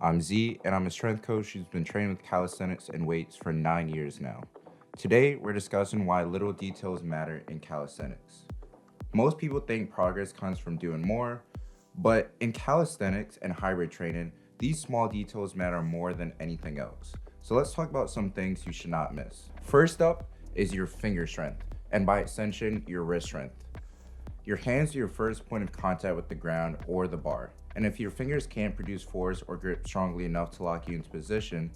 I'm Z, and I'm a strength coach who's been training with calisthenics and weights for 9 years now. Today, we're discussing why little details matter in calisthenics. Most people think progress comes from doing more, but in calisthenics and hybrid training, these small details matter more than anything else. So let's talk about some things you should not miss. First up is your finger strength, and by extension, your wrist strength. Your hands are your first point of contact with the ground or the bar, and if your fingers can't produce force or grip strongly enough to lock you into position,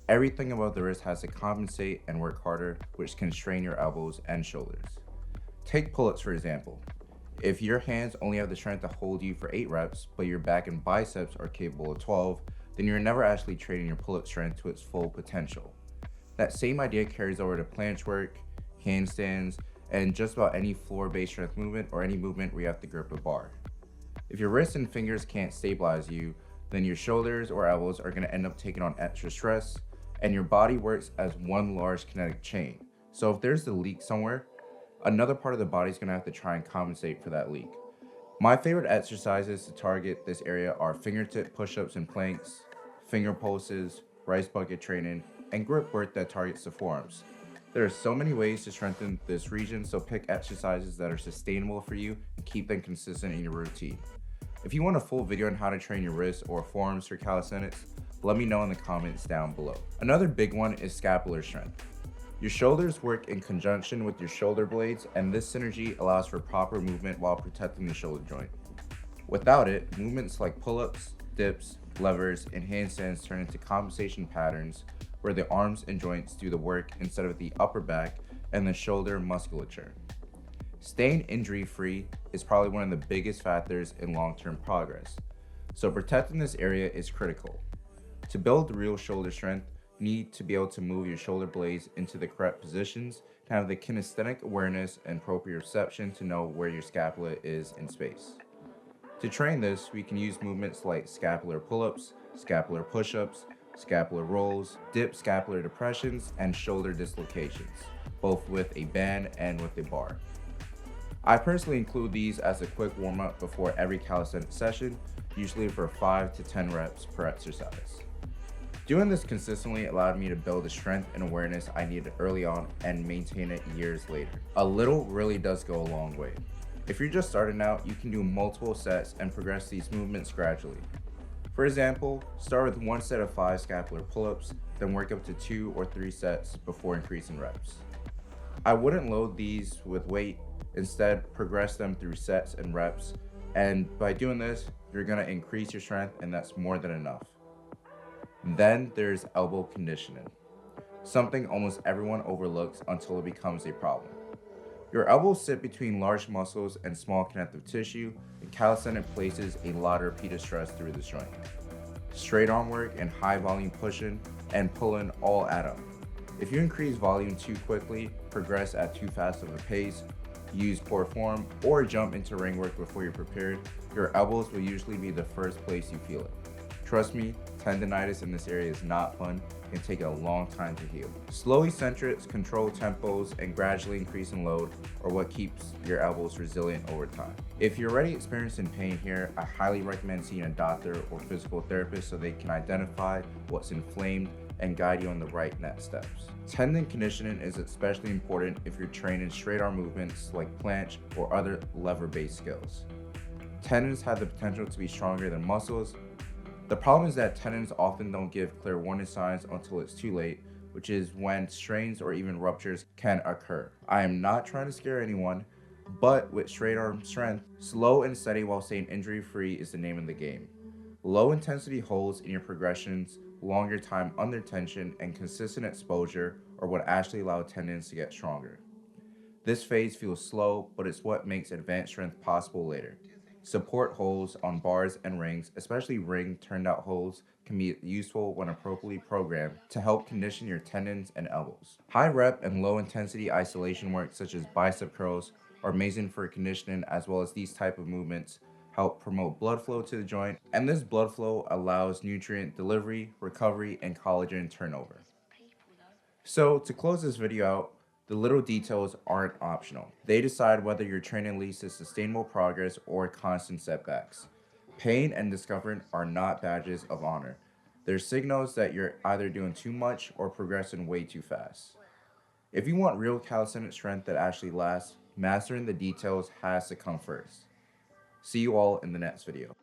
everything above the wrist has to compensate and work harder, which can strain your elbows and shoulders. Take pull-ups for example. If your hands only have the strength to hold you for 8 reps, but your back and biceps are capable of 12, then you're never actually training your pull-up strength to its full potential. That same idea carries over to planche work, handstands, and just about any floor-based strength movement or any movement where you have to grip a bar. If your wrists and fingers can't stabilize you, then your shoulders or elbows are going to end up taking on extra stress, and your body works as one large kinetic chain. So if there's a leak somewhere, another part of the body is going to have to try and compensate for that leak. My favorite exercises to target this area are fingertip push-ups and planks, finger pulses, rice bucket training, and grip work that targets the forearms. There are so many ways to strengthen this region, so pick exercises that are sustainable for you and keep them consistent in your routine. If you want a full video on how to train your wrists or forearms for calisthenics, let me know in the comments down below. Another big one is scapular strength. Your shoulders work in conjunction with your shoulder blades, and this synergy allows for proper movement while protecting the shoulder joint. Without it, movements like pull-ups, dips, levers, and handstands turn into compensation patterns where the arms and joints do the work instead of the upper back and the shoulder musculature. Staying injury-free is probably one of the biggest factors in long-term progress, so protecting this area is critical. To build real shoulder strength, you need to be able to move your shoulder blades into the correct positions to have the kinesthetic awareness and proprioception to know where your scapula is in space. To train this, we can use movements like scapular pull-ups, scapular push-ups, scapular rolls, dip scapular depressions, and shoulder dislocations, both with a band and with a bar. I personally include these as a quick warm-up before every calisthenics session, usually for 5 to 10 reps per exercise. Doing this consistently allowed me to build the strength and awareness I needed early on and maintain it years later. A little really does go a long way. If you're just starting out, you can do multiple sets and progress these movements gradually. For example, start with one set of 5 scapular pull-ups, then work up to 2 or 3 sets before increasing reps. I wouldn't load these with weight, instead progress them through sets and reps, and by doing this, you're going to increase your strength, and that's more than enough. Then there's elbow conditioning, something almost everyone overlooks until it becomes a problem. Your elbows sit between large muscles and small connective tissue, and calisthenics places a lot of repeated stress through this joint. Straight arm work and high volume pushing and pulling all add up. If you increase volume too quickly, progress at too fast of a pace, use poor form, or jump into ring work before you're prepared, your elbows will usually be the first place you feel it. Trust me, tendonitis in this area is not fun and can take a long time to heal. Slow eccentrics, control tempos, and gradually increasing load are what keeps your elbows resilient over time. If you're already experiencing pain here, I highly recommend seeing a doctor or physical therapist so they can identify what's inflamed and guide you on the right next steps. Tendon conditioning is especially important if you're training straight arm movements like planche or other lever-based skills. Tendons have the potential to be stronger than muscles. The problem is that tendons often don't give clear warning signs until it's too late, which is when strains or even ruptures can occur. I am not trying to scare anyone, but with straight arm strength, slow and steady while staying injury-free is the name of the game. Low intensity holds in your progressions, longer time under tension, and consistent exposure are what actually allow tendons to get stronger. This phase feels slow, but it's what makes advanced strength possible later. Support holds on bars and rings, especially ring turned out holds, can be useful when appropriately programmed to help condition your tendons and elbows. High rep and low intensity isolation work such as bicep curls are amazing for conditioning, as well as these type of movements help promote blood flow to the joint, and this blood flow allows nutrient delivery, recovery, and collagen turnover. So to close this video out, the little details aren't optional. They decide whether your training leads to sustainable progress or constant setbacks. Pain and discomfort are not badges of honor. There's signals that you're either doing too much or progressing way too fast. If you want real calisthenic strength that actually lasts, mastering the details has to come first. See you all in the next video.